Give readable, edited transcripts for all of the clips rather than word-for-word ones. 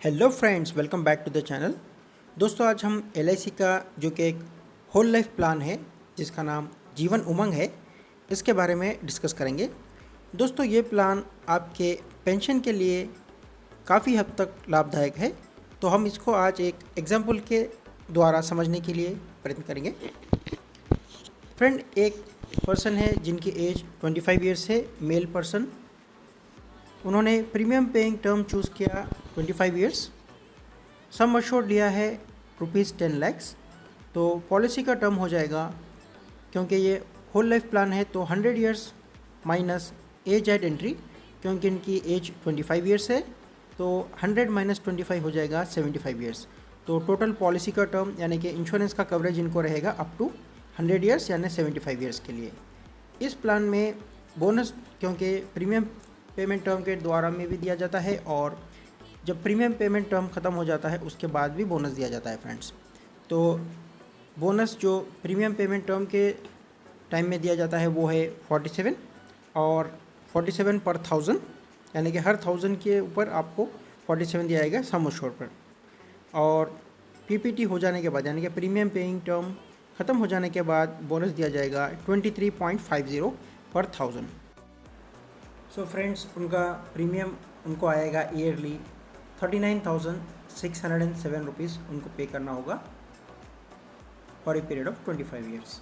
Hello friends, welcome back to the channel. दोस्तों, आज हम एलआईसी का जो कि एक होल लाइफ प्लान है जिसका नाम जीवन उमंग है, इसके बारे में डिस्कस करेंगे। दोस्तों, ये प्लान आपके पेंशन के लिए काफ़ी हद तक लाभदायक है, तो हम इसको आज एक एग्जाम्पल के द्वारा समझने के लिए प्रयत्न करेंगे। फ्रेंड, एक पर्सन है जिनकी एज 25 ईयर्स है, मेल पर्सन। उन्होंने प्रीमियम पेइंग टर्म चूज़ किया 25 ईयर्स। सम अश्योर्ड लिया है ₹10 लाख। तो पॉलिसी का टर्म हो जाएगा, क्योंकि ये होल लाइफ प्लान है, तो 100 years minus age at entry, क्योंकि इनकी एज 25 ईयर्स है, तो 100 माइनस 25 हो जाएगा 75 ईयर्स। तो टोटल पॉलिसी का टर्म यानी कि इंश्योरेंस का कवरेज इनको रहेगा अप टू 100 ईयर्स यानी 75 ईयर्स के लिए। इस प्लान में बोनस, क्योंकि प्रीमियम पेमेंट टर्म के द्वारा में भी दिया जाता है, और जब प्रीमियम पेमेंट टर्म ख़त्म हो जाता है उसके बाद भी बोनस दिया जाता है फ्रेंड्स। तो बोनस जो प्रीमियम पेमेंट टर्म के टाइम में दिया जाता है वो है 47, और 47 पर 1000, यानी कि हर 1000 के ऊपर आपको 47 दिया जाएगा सम अश्योर्ड पर। और पीपीटी हो जाने के बाद यानी कि प्रीमियम पेइंग टर्म ख़त्म हो जाने के बाद बोनस दिया जाएगा 23.50 पर 1000। सो फ्रेंड्स, उनका प्रीमियम उनको आएगा ईयरली 39,607 रुपीज़ उनको पे करना होगा for a period of 25 years.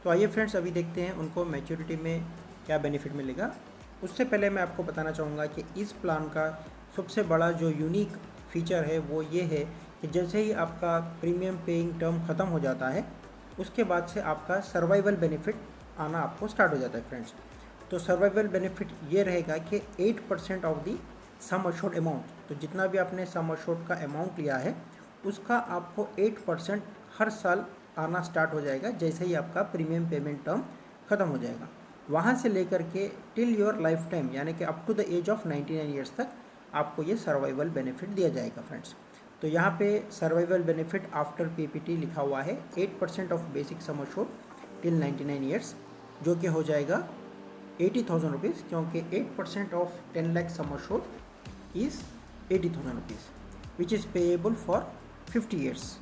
तो आइए फ्रेंड्स, अभी देखते हैं उनको मैच्योरिटी में क्या बेनिफिट मिलेगा। उससे पहले मैं आपको बताना चाहूँगा कि इस प्लान का सबसे बड़ा जो यूनिक फीचर है वो ये है कि जैसे ही आपका प्रीमियम पेइंग टर्म ख़त्म हो जाता है उसके बाद से आपका सर्वाइवल बेनिफिट आना आपको स्टार्ट हो जाता है फ्रेंड्स। तो सर्वाइवल बेनिफिट ये रहेगा कि 8% of the some assured amount, तो जितना भी आपने सम अश्योर्ड का अमाउंट लिया है उसका आपको 8% हर साल आना स्टार्ट हो जाएगा जैसे ही आपका प्रीमियम पेमेंट टर्म ख़त्म हो जाएगा। वहाँ से लेकर के टिल योर लाइफ टाइम यानी कि up to the age of 99 years तक आपको ये सर्वाइवल बेनिफिट दिया जाएगा फ्रेंड्स। तो यहाँ पे सर्वाइवल बेनिफिट आफ्टर पीपीटी लिखा हुआ है 8% of basic sum assured till 99 years, जो कि हो जाएगा 80,000 रुपीज़, क्योंकि 8% of 10 lakh sum assured is 80,000 rupees which is payable for 50 years.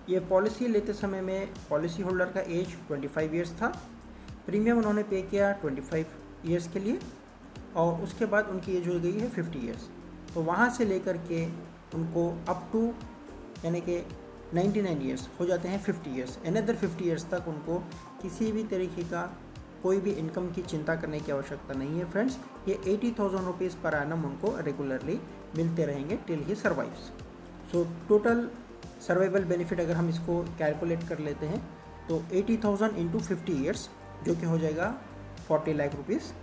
ये पॉलिसी लेते समय में पॉलिसी होल्डर का एज 25 ईयर्स था, प्रीमियम उन्होंने पे किया 25 ईयर्स के लिए, और उसके बाद उनकी एज हो गई है 50 ईयर्स। तो वहाँ से लेकर के उनको अप टू यानी कि 99 ईयर्स हो जाते हैं 50 ईयर्स, अनदर 50 ईयर्स तक उनको किसी भी तरीके का कोई भी इनकम की चिंता करने की आवश्यकता नहीं है फ्रेंड्स। ये 80,000 रुपीज़ पर एनम उनको रेगुलरली मिलते रहेंगे till he survives. So total survival benefit अगर हम इसको कैलकुलेट कर लेते हैं तो 80,000 इंटू 50 ईयर्स, जो कि हो जाएगा 40 लाख रुपीज़।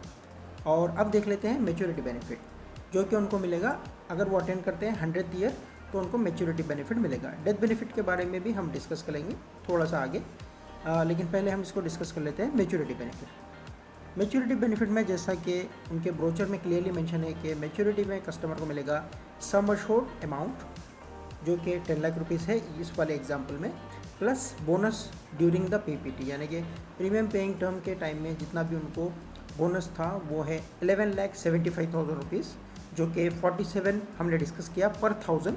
और अब देख लेते हैं मेच्योरिटी बेनिफिट, जो कि उनको मिलेगा अगर वो अटेंड करते हैं 100th ईयर, तो उनको मेच्योरिटी बेनिफिट मिलेगा। डेथ बेनिफिट के बारे में भी हम डिस्कस करेंगे थोड़ा सा आगे, लेकिन पहले हम इसको डिस्कस कर लेते हैं मेच्योरिटी बेनिफिट। मेच्योरिटी बेनिफिट में जैसा कि उनके ब्रोचर में क्लियरली मेंशन है कि मेच्योरिटी में कस्टमर को मिलेगा सम अश्योर्ड अमाउंट, जो कि 10 लाख रुपीज़ है इस वाले एग्जांपल में, plus bonus during the PPT, यानी कि प्रीमियम पेइंग टर्म के टाइम में जितना भी उनको बोनस था वो है 11,75,000 रुपीज़, जो कि 47 हमने डिस्कस किया पर 1000,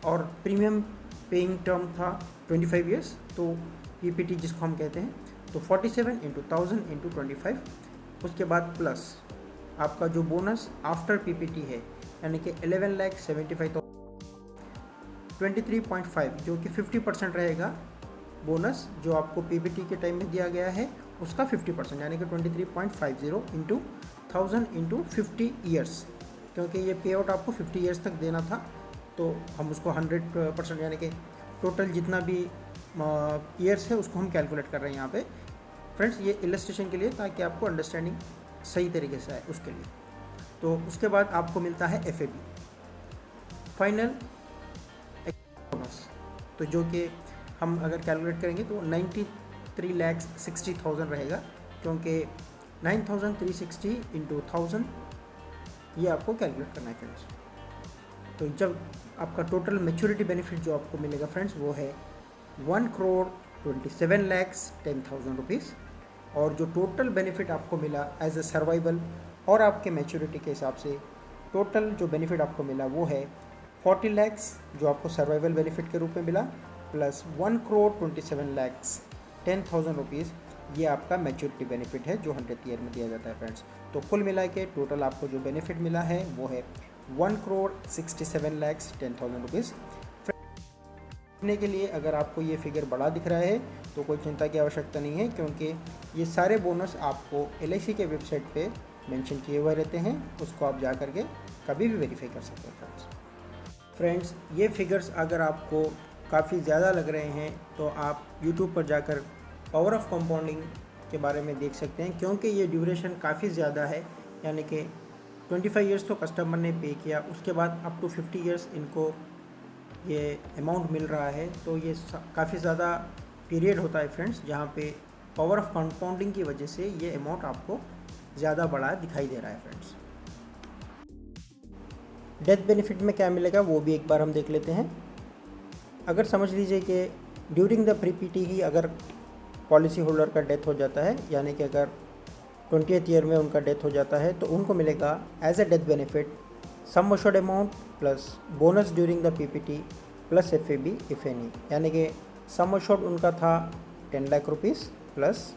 और प्रीमियम पेइंग टर्म था 25 ईयर्स, तो पीपीटी जिसको हम कहते हैं, तो 47 इंटू 1000 इंटू 25, उसके बाद प्लस आपका जो बोनस आफ्टर पीपीटी है यानी कि 11,75,000 23.5, जो कि 50% रहेगा बोनस, जो आपको पीपीटी के टाइम में दिया गया है उसका 50%, यानी कि 23.50 इंटू 1000 इंटू 50 ईयर्स, क्योंकि ये पे आउट आपको 50 ईयर्स तक देना था, तो हम उसको 100% यानी कि टोटल जितना भी ईयर्स है उसको हम कैलकुलेट कर रहे हैं यहाँ पे फ्रेंड्स, ये इलस्ट्रेशन के लिए, ताकि आपको अंडरस्टैंडिंग सही तरीके से आए उसके लिए। तो उसके बाद आपको मिलता है एफएबी फाइनल बोनस, तो जो कि हम अगर कैलकुलेट करेंगे तो 93,60,000 रहेगा, क्योंकि 9,360 इंटू 1000 ये आपको कैलकुलेट करना है फ्रेंड्स। तो जब आपका टोटल मेच्योरिटी बेनिफिट जो आपको मिलेगा फ्रेंड्स वो है 1,27,10,000 रुपीज़, और जो टोटल बेनिफिट आपको मिला एज ए सर्वाइवल और आपके मैच्योरिटी के हिसाब से टोटल जो बेनिफिट आपको मिला वो है 40 लैक्स जो आपको सर्वाइवल बेनिफिट के रूप में मिला, प्लस 1,27,10,000 रुपीज़ ये आपका मैच्योरिटी बेनिफिट है जो 100th ईयर में दिया जाता है फ्रेंड्स। तो कुल मिला के टोटल आपको जो बेनिफिट मिला है वो है 1,67,10,000 रुपीज़। के लिए अगर आपको ये फिगर बड़ा दिख रहा है तो कोई चिंता की आवश्यकता नहीं है, क्योंकि ये सारे बोनस आपको LIC के वेबसाइट पे मेंशन किए हुए रहते हैं, उसको आप जा करके कभी भी वेरीफाई कर सकते हैं फ्रेंड्स। ये फिगर्स अगर आपको काफ़ी ज़्यादा लग रहे हैं तो आप YouTube पर जाकर पावर ऑफ कंपाउंडिंग के बारे में देख सकते हैं, क्योंकि ये ड्यूरेशन काफ़ी ज़्यादा है, यानी कि 25 ईयर्स तो कस्टमर ने पे किया, उसके बाद अप टू 50 ईयर्स इनको ये अमाउंट मिल रहा है। तो ये काफ़ी ज़्यादा पीरियड होता है फ्रेंड्स, जहाँ पे पावर ऑफ कंपाउंडिंग की वजह से ये अमाउंट आपको ज़्यादा बड़ा दिखाई दे रहा है फ्रेंड्स। डेथ बेनिफिट में क्या मिलेगा वो भी एक बार हम देख लेते हैं। अगर समझ लीजिए कि ड्यूरिंग द PPT ही अगर पॉलिसी होल्डर का डेथ हो जाता है, यानी कि अगर 20th ईयर में उनका डेथ हो जाता है, तो उनको मिलेगा as a death benefit sum assured amount plus bonus during the PPT plus FAB if any, यानी कि सम अश्योर्ड उनका था 10 lakh rupees plus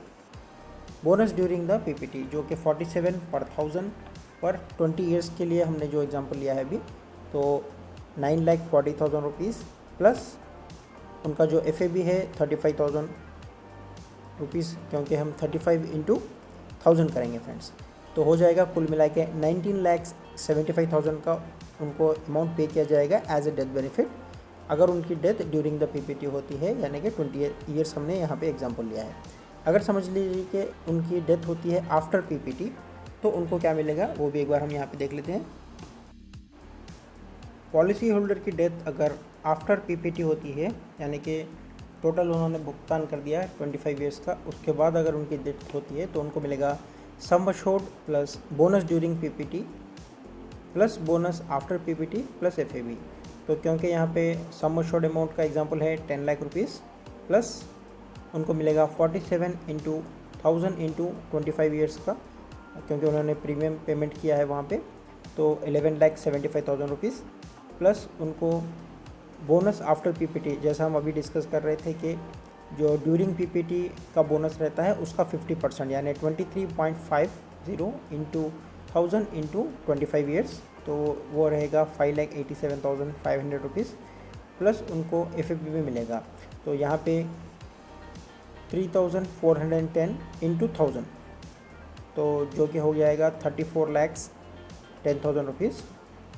bonus during the PPT जो कि 47 पर 1000 पर 20 ईयर्स के लिए हमने जो एग्जांपल लिया है अभी, तो 9,40,000 रुपीज़ प्लस उनका जो FAB है 35,000 रुपीज़, क्योंकि हम 35 इंटू 1000 करेंगे फ्रेंड्स, तो हो जाएगा कुल मिला के 19,75,000 का उनको अमाउंट पे किया जाएगा एज ए डेथ बेनिफिट अगर उनकी डेथ ड्यूरिंग द PPT होती है, यानी कि 20 ईयर्स हमने यहाँ पे एग्जांपल लिया है। अगर समझ लीजिए कि उनकी डेथ होती है आफ्टर PPT, तो उनको क्या मिलेगा वो भी एक बार हम यहाँ पे देख लेते हैं। पॉलिसी होल्डर की डेथ अगर आफ्टर PPT होती है, यानी कि टोटल उन्होंने भुगतान कर दिया 25 ईयर्स का, उसके बाद अगर उनकी डेथ होती है तो उनको मिलेगा sum assured plus bonus during PPT plus bonus after PPT plus FAB। तो क्योंकि यहाँ पे सम अश्योर्ड अमाउंट का एग्जांपल है 10 लाख रुपीज़, प्लस उनको मिलेगा 47 इंटू 1000 इंटू 25 ईयर्स का, क्योंकि उन्होंने प्रीमियम पेमेंट किया है वहाँ पे, तो 11,75,000 रुपीज़, प्लस उनको बोनस आफ्टर PPT जैसा हम अभी डिस्कस कर रहे थे कि जो ड्यूरिंग PPT का बोनस रहता है उसका 50% यानी 23.50 इंटू 1000 इंटू 25 ईयर्स, तो वो रहेगा 5,87,500 रुपीज़, प्लस उनको FAB भी मिलेगा, तो यहाँ पे 3,410 इंटू 1000, तो जो कि हो जाएगा 34,10,000 rupees.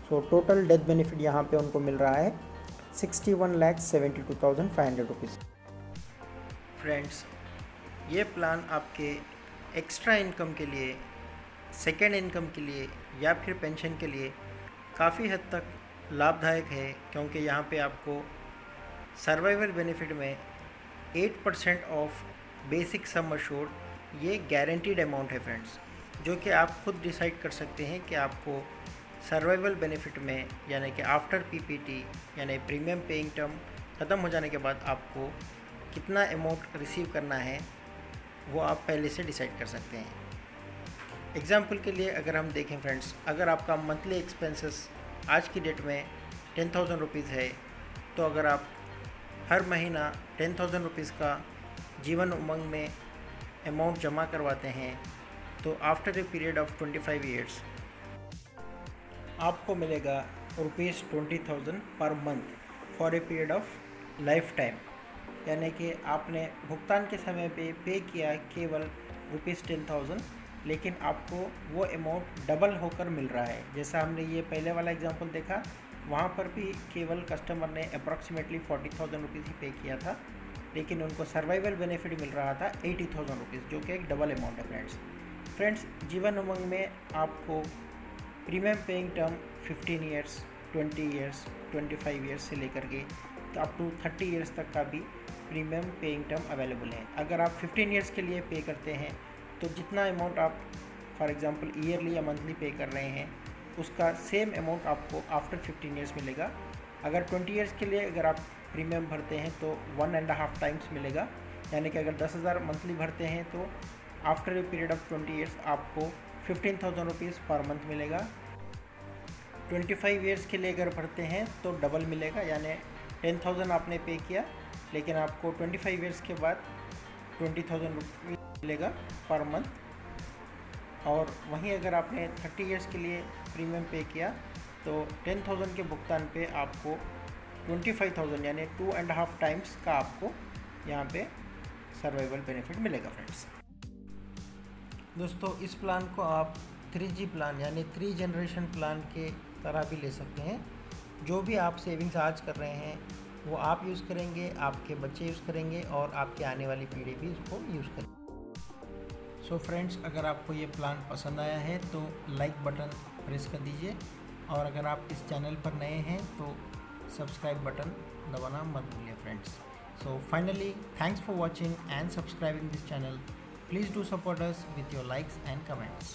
So total death benefit यहाँ पे उनको मिल रहा है 61,72,500 रुपीज़। फ्रेंड्स, ये प्लान आपके एक्स्ट्रा इनकम के लिए, सेकेंड इनकम के लिए या फिर पेंशन के लिए काफ़ी हद तक लाभदायक है, क्योंकि यहाँ पे आपको सर्वाइवल बेनिफिट में 8% ऑफ बेसिक सम अश्योर्ड ये गारंटीड अमाउंट है फ्रेंड्स, जो कि आप खुद डिसाइड कर सकते हैं कि आपको सर्वाइवल बेनिफिट में, यानी कि आफ्टर PPT यानी प्रीमियम पेइंग टर्म ख़त्म हो जाने के बाद आपको कितना अमाउंट रिसीव करना है वो आप पहले से डिसाइड कर सकते हैं। एग्जाम्पल के लिए अगर हम देखें फ्रेंड्स, अगर आपका मंथली एक्सपेंसेस आज की डेट में 10,000 रुपीज़ है, तो अगर आप हर महीना 10,000 रुपीज़ का जीवन उमंग में अमाउंट जमा करवाते हैं, तो after a period of 25 years आपको मिलेगा ₹20,000 per month for a period of life time, यानी कि आपने भुगतान के समय पे किया केवल ₹10,000, लेकिन आपको वो अमाउंट डबल होकर मिल रहा है। जैसा हमने ये पहले वाला एग्जांपल देखा, वहाँ पर भी केवल कस्टमर ने अप्रॉक्सीमेटली 40,000 रुपीज़ ही पे किया था, लेकिन उनको सर्वाइवल बेनिफिट मिल रहा था 80,000 रुपीज़, जो कि एक डबल अमाउंट है फ्रेंड्स। जीवन उमंग में आपको premium paying term 15 years, 20 years, 25 years से लेकर के तो अप टू 30 ईयर्स तक का भी प्रीमियम पेइंग टर्म अवेलेबल है। अगर आप 15 ईयर्स के लिए पे करते हैं तो जितना अमाउंट आप फॉर एग्जांपल ईयरली या मंथली पे कर रहे हैं, उसका सेम अमाउंट आपको आफ्टर 15 ईयर्स मिलेगा। अगर 20 ईयर्स के लिए अगर आप प्रीमियम भरते हैं तो 1.5 टाइम्स मिलेगा, यानी कि अगर 10,000 मंथली भरते हैं तो after a period of 20 years आपको 15,000 रुपीज़ पर मंथ मिलेगा। 25 ईयर्स के लिए अगर भरते हैं तो डबल मिलेगा, यानी 10,000 आपने पे किया लेकिन आपको 25 ईयर्स के बाद 20,000 रुपये मिलेगा पर मंथ। और वहीं अगर आपने 30 ईयर्स के लिए प्रीमियम पे किया तो 10,000 के भुगतान पे आपको 25,000 यानी 2.5 टाइम्स का आपको यहाँ पे सर्वाइवल बेनिफिट मिलेगा फ्रेंड्स। दोस्तों इस प्लान को आप 3G प्लान यानी 3 जनरेशन प्लान के तरह भी ले सकते हैं। जो भी आप सेविंग्स आज कर रहे हैं वो आप यूज़ करेंगे, आपके बच्चे यूज़ करेंगे और आपके आने वाली पीढ़ी भी इसको यूज़ करेंगे। सो फ्रेंड्स, अगर आपको ये प्लान पसंद आया है तो लाइक बटन प्रेस कर दीजिए और अगर आप इस चैनल पर नए हैं तो सब्सक्राइब बटन दबाना मत भूलिए friends. So finally, thanks for watching and subscribing this channel. Please do support us with your likes and comments.